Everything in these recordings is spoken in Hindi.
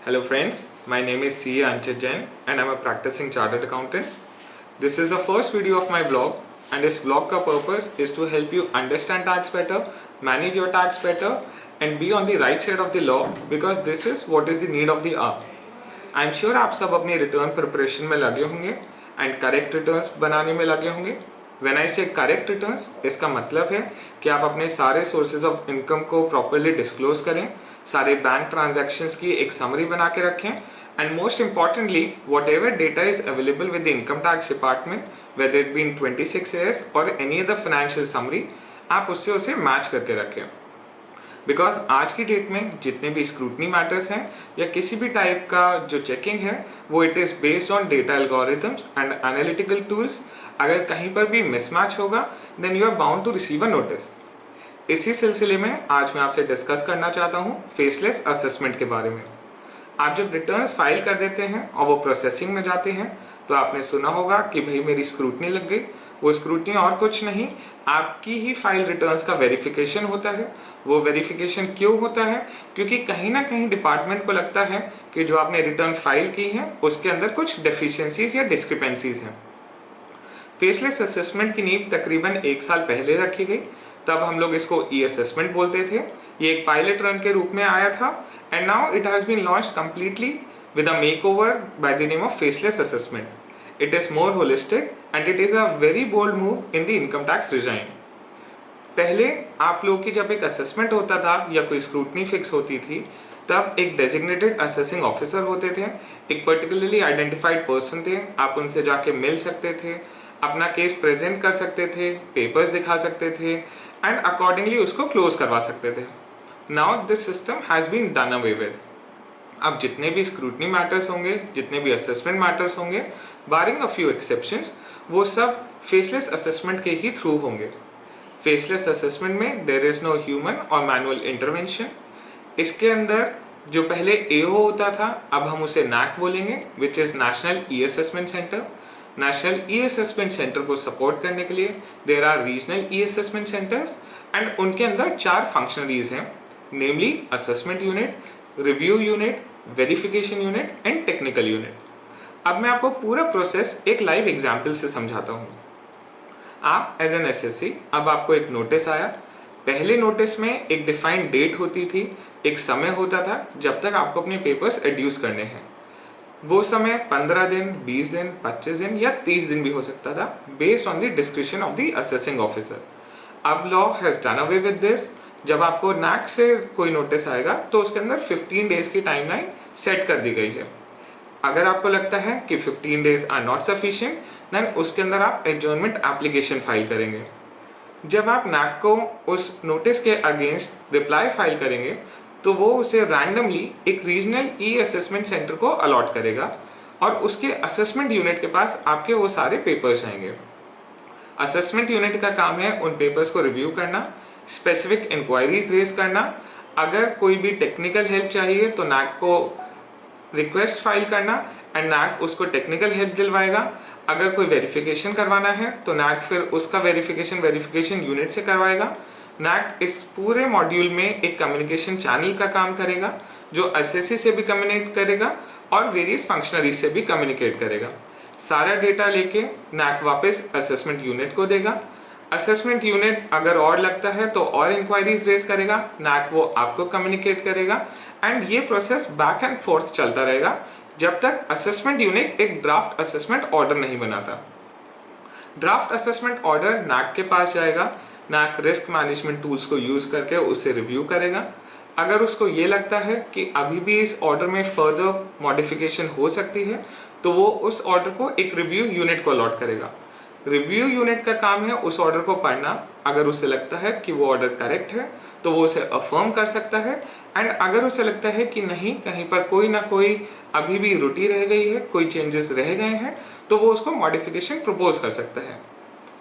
Hello friends, my name is C. Anchit Jain and I am a practicing chartered accountant. This is the first video of my blog and this blog का purpose is to help you understand tax better, manage your tax better and be on the right side of the law because this is what is the need of the hour. I am sure आप सब अपनी रिटर्न प्रिपरेशन में लगे होंगे एंड करेक्ट रिटर्न्स बनाने में लगे होंगे. व्हेन आई से करेक्ट रिटर्न्स, इसका मतलब है कि आप अपने सारे सोर्सेज ऑफ इनकम को प्रॉपरली डिस्क्लोज करें, सारे बैंक ट्रांजैक्शंस की एक समरी बना के रखें and most importantly what ever data is available with the income tax department whether it been 26 years और एनी अदर फाइनेंशियल समरी, आप उससे उसे मैच करके रखें. बिकॉज आज की डेट में जितने भी स्क्रूटनी मैटर्स हैं या किसी भी टाइप का जो चेकिंग है वो it is based on data algorithms and analytical tools. अगर कहीं पर भी मिसमैच होगा then you are bound to receive a notice. इसी सिलसिले में आज मैं आपसे डिस्कस करना चाहता हूँ फेसलेस असेसमेंट के बारे में. आप जब रिटर्न्स फाइल कर देते हैं और वो प्रोसेसिंग में जाते हैं तो आपने सुना होगा कि भाई मेरी स्क्रूटनी लग गई. वो स्क्रूटनी और कुछ नहीं, आपकी ही फाइल रिटर्न्स का वेरिफिकेशन होता है. वो वेरिफिकेशन क्यों होता है? क्योंकि कहीं ना कहीं डिपार्टमेंट को लगता है कि जो आपने रिटर्न फाइल की है उसके अंदर कुछ डेफिशिएंसीज या डिस्क्रिपेंसीज हैं. फेसलेस असेसमेंट की नींव तकरीबन 1 साल पहले रखी गई. तब हम लोग इसको ई असेसमेंट बोलते थे. ये एक पायलट रन के रूप में आया था and now it has been launched completely with a makeover by the name of faceless assessment. It is more holistic and it is a very bold move in the income tax regime. पहले आप लोगों की जब एक असेसमेंट होता था या कोई स्क्रूटनी फिक्स होती थी तब एक डेजिग्नेटेड असेसिंग ऑफिसर होते थे, एक पर्टिकुलरली आइडेंटिफाइड पर्सन थे. आप उनसे जाके मिल सकते थे, अपना केस प्रेजेंट कर सकते थे, पेपर्स दिखा सकते थे एंड अकॉर्डिंगली उसको क्लोज करवा सकते थे. Now this system has been done away with. अब जितने भी स्क्रूटनी मैटर्स होंगे, जितने भी असेसमेंट मैटर्स होंगे, बारिंग अ फ्यू एक्सेप्शंस, वो सब फेसलेस असेसमेंट के ही थ्रू होंगे. फेसलेस असेसमेंट में देयर इज नो ह्यूमन और मैनुअल इंटरवेंशन. इसके अंदर जो पहले एओ होता था अब हम उसे नैक बोलेंगे, which is national e assessment centre. National e assessment centre को सपोर्ट करने के लिए there are regional e assessment centres and उनके अंदर 4 फंक्शनरीज हैं, namely assessment unit, review unit, verification unit and technical unit. अब मैं आपको पूरा प्रोसेस एक लाइव एग्जांपल से समझाता हूँ. आप एज एन एसएससी, अब आपको एक नोटिस आया. पहले नोटिस में एक डिफाइंड डेट होती थी, एक समय होता था जब तक आपको अपने पेपर्स एड्यूस करने हैं. वो समय 15 दिन, 20 दिन, 25 दिन या 30 दिन भी हो सकता था based on the description of the assessing officer. अब law has done away with this. जब आपको नैक से कोई नोटिस आएगा तो उसके अंदर 15 डेज की टाइमलाइन सेट कर दी गई है. अगर आपको लगता है कि 15 days are not sufficient then उसके अंदर आप एडजर्नमेंट एप्लीकेशन फाइल करेंगे. जब आप नैक को उस नोटिस के अगेंस्ट रिप्लाई फाइल करेंगे तो वो उसे रैंडमली एक रीजनल ई असेसमेंट सेंटर को अलॉट करेगा और उसके असेसमेंट यूनिट के पास आपके वो सारे पेपर्स आएंगे. असेसमेंट यूनिट का काम है उन पेपर्स को रिव्यू करना, स्पेसिफिक इंक्वायरीज रेज करना. अगर कोई भी टेक्निकल हेल्प चाहिए तो नैक को रिक्वेस्ट फाइल करना एंड नैक उसको टेक्निकल हेल्प दिलवाएगा. अगर कोई वेरिफिकेशन करवाना है तो नैक फिर उसका वेरिफिकेशन यूनिट से करवाएगा. नैक इस पूरे मॉड्यूल में एक कम्युनिकेशन चैनल का काम करेगा जो एसएससी से भी कम्युनिकेट करेगा और वेरियस फंक्शनरीज से भी कम्युनिकेट करेगा. सारा डेटा लेके नैक वापस असेसमेंट यूनिट को देगा. असेसमेंट यूनिट अगर और लगता है तो और इंक्वायरीज रेज करेगा, नैक वो आपको कम्युनिकेट करेगा एंड ये प्रोसेस बैक एंड फोर्थ चलता रहेगा जब तक असेसमेंट यूनिट एक ड्राफ्ट असेसमेंट ऑर्डर नहीं बनाता. ड्राफ्ट असेसमेंट ऑर्डर नैक के पास जाएगा. नैक रिस्क मैनेजमेंट टूल्स को यूज करके उसे रिव्यू करेगा. अगर उसको ये लगता है कि अभी भी इस ऑर्डर में फर्दर मॉडिफिकेशन हो सकती है तो वो उस ऑर्डर को एक रिव्यू यूनिट को अलॉट करेगा. रिव्यू यूनिट का काम है उस ऑर्डर को पढ़ना. अगर उसे लगता है कि वो ऑर्डर करेक्ट है तो वो उसे अफर्म कर सकता है एंड अगर उसे लगता है कि नहीं, कहीं पर कोई ना कोई अभी भी त्रुटि रह गई है, कोई चेंजेस रह गए हैं, तो वो उसको मॉडिफिकेशन प्रपोज कर सकता है.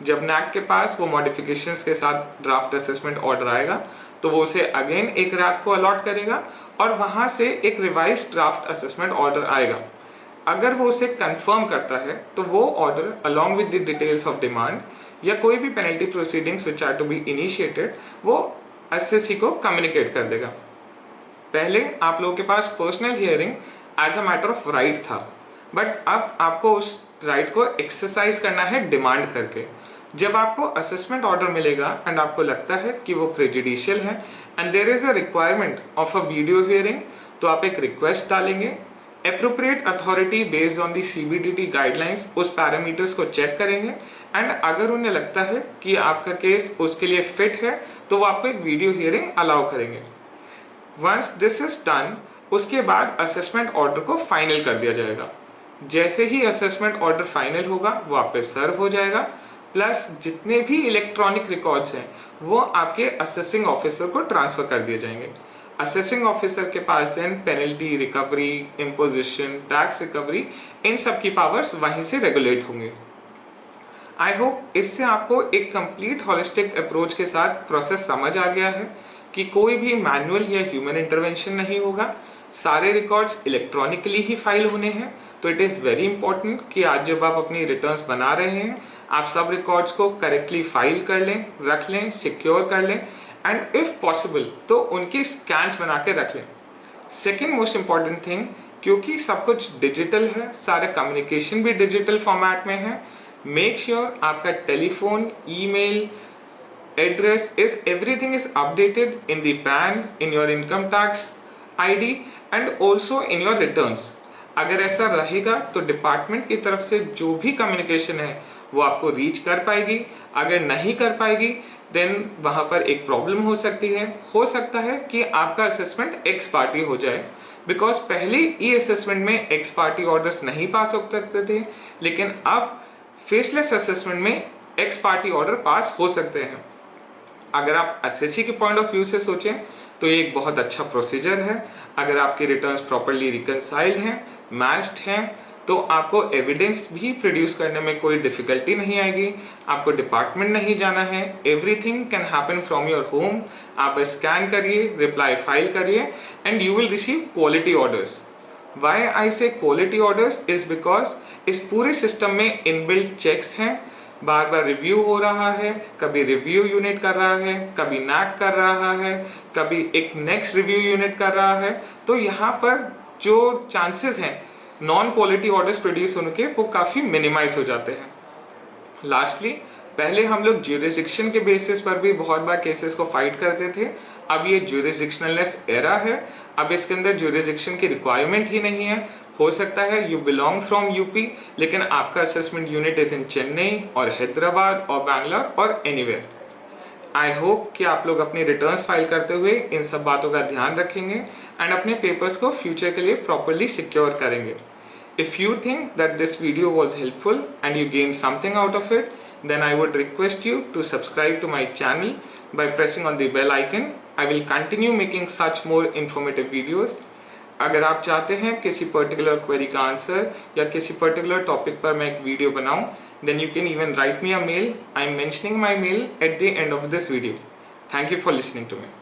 जब नैक के पास वो मॉडिफिकेशंस के साथ ड्राफ्ट असेसमेंट ऑर्डर आएगा तो वो उसे अगेन एक रैक को अलॉट करेगा और वहां से एक रिवाइज ड्राफ्ट असेसमेंट ऑर्डर आएगा. अगर वो उसे कंफर्म करता है तो वो order along with the details of demand या कोई भी penalty proceedings which are to be initiated वो एसएससी को कम्युनिकेट कर देगा. पहले आप लोगों के पास personal hearing as a matter of right था, बट अब आपको उस राइट को एक्सरसाइज करना है डिमांड करके। जब आपको असेसमेंट ऑर्डर मिलेगा एंड आपको लगता है कि वो प्रेजुडिशियल है and there is a requirement of a video hearing, तो आप एक रिक्वेस्ट डालेंगे। Appropriate authority based on the CBDT guidelines उस पैरामीटर्स को चेक करेंगे एंड अगर उन्हें लगता है कि आपका केस उसके लिए फिट है तो वो आपको एक वीडियो हियरिंग अलाउ करेंगे। वंस दिस इज डन, उसके बाद असेसमेंट ऑर्डर को फाइनल कर दिया जाएगा। जैसे ही असेसमेंट ऑर्डर फाइनल होगा वो आप पे सर्व हो जाएगा, प्लस जितने भी इलेक्ट्रॉनिक रिकॉर्ड्स हैं वो आपके असेसिंग ऑफिसर को ट्रांसफर कर दिए जाएंगे। असेसिंग ऑफिसर के पास then penalty recovery, imposition, tax recovery, इन सब की पावर्स वहीं से रेगुलेट होंगे। आई होप इससे आपको एक कंप्लीट होलिस्टिक अप्रोच के साथ प्रोसेस समझ आ गया है कि कोई भी मैनुअल या ह्यूमन इंटरवेंशन नहीं होगा, सारे रिकॉर्ड्स इलेक्ट्रॉनिकली ही फाइल होने हैं। तो इट इज़ वेरी इंपॉर्टेंट कि आज जब आप अपनी रिटर्न्स बना रहे हैं आप सब रिकॉर्ड्स को करेक्टली फाइल कर लें, रख लें, सिक्योर कर लें एंड इफ पॉसिबल तो उनकी स्कैन्स बना के रख लें। सेकेंड मोस्ट इम्पॉर्टेंट थिंग, क्योंकि सब कुछ डिजिटल है, सारे कम्युनिकेशन भी डिजिटल फॉर्मेट में है, मेक श्योर आपका telephone, email, address is everything is updated in the PAN, in your income tax ID and also in your returns। अगर ऐसा रहेगा तो डिपार्टमेंट की तरफ से जो भी कम्युनिकेशन है वो आपको रीच कर पाएगी। अगर नहीं कर पाएगी देन वहाँ पर एक प्रॉब्लम हो सकती है। हो सकता है कि आपका असेसमेंट एक्स पार्टी हो जाए, बिकॉज पहले ई असेसमेंट में एक्स पार्टी ऑर्डर्स नहीं पास हो सकते थे, लेकिन अब फेसलेस असेसमेंट में एक्स पार्टी ऑर्डर पास हो सकते हैं। अगर आप एसएससी के पॉइंट ऑफ व्यू से सोचें तो ये एक बहुत अच्छा प्रोसीजर है। अगर आपके रिटर्न्स प्रॉपर्ली रिकंसाइल्ड हैं, मैच्ड हैं, तो आपको एविडेंस भी प्रोड्यूस करने में कोई डिफिकल्टी नहीं आएगी। आपको डिपार्टमेंट नहीं जाना है, everything can happen from your home. आप स्कैन करिए, रिप्लाई फाइल करिए and you will receive quality orders. Why I say quality orders is because इस पूरे सिस्टम में इनबिल्ट चेक्स हैं, बार बार रिव्यू हो रहा है, कभी रिव्यू यूनिट कर रहा है, कभी नैक कर रहा है, कभी एक नेक्स्ट रिव्यू यूनिट कर रहा है। तो यहाँ पर जो चांसेस हैं नॉन क्वालिटी ऑर्डर्स प्रोड्यूस होने के वो काफ़ी मिनिमाइज हो जाते हैं। लास्टली, पहले हम लोग ज्यूरिसडिक्शन के बेसिस पर भी बहुत बार केसेस को फाइट करते थे। अब ये ज्यूरिसडिक्शनलेस एरा है, अब इसके अंदर ज्यूरिसडिक्शन की रिक्वायरमेंट ही नहीं है। हो सकता है यू बिलोंग फ्रॉम यूपी लेकिन आपका assessment unit is in Chennai और हैदराबाद और बैंगलोर और एनीवेयर। आई होप कि आप लोग अपनी रिटर्न्स फाइल करते हुए इन सब बातों का ध्यान रखेंगे एंड अपने पेपर्स को फ्यूचर के लिए प्रॉपरली सिक्योर करेंगे। If you think that this video was helpful and you gain something out of it, then I would request you to subscribe to my channel by pressing on the bell icon. I will continue making such more informative videos. अगर आप चाहते हैं किसी पर्टिकुलर क्वेरी का आंसर या किसी पर्टिकुलर टॉपिक पर मैं एक वीडियो बनाऊं, then you can even write me a mail. I am mentioning my mail at the end of this video. Thank you for listening to me.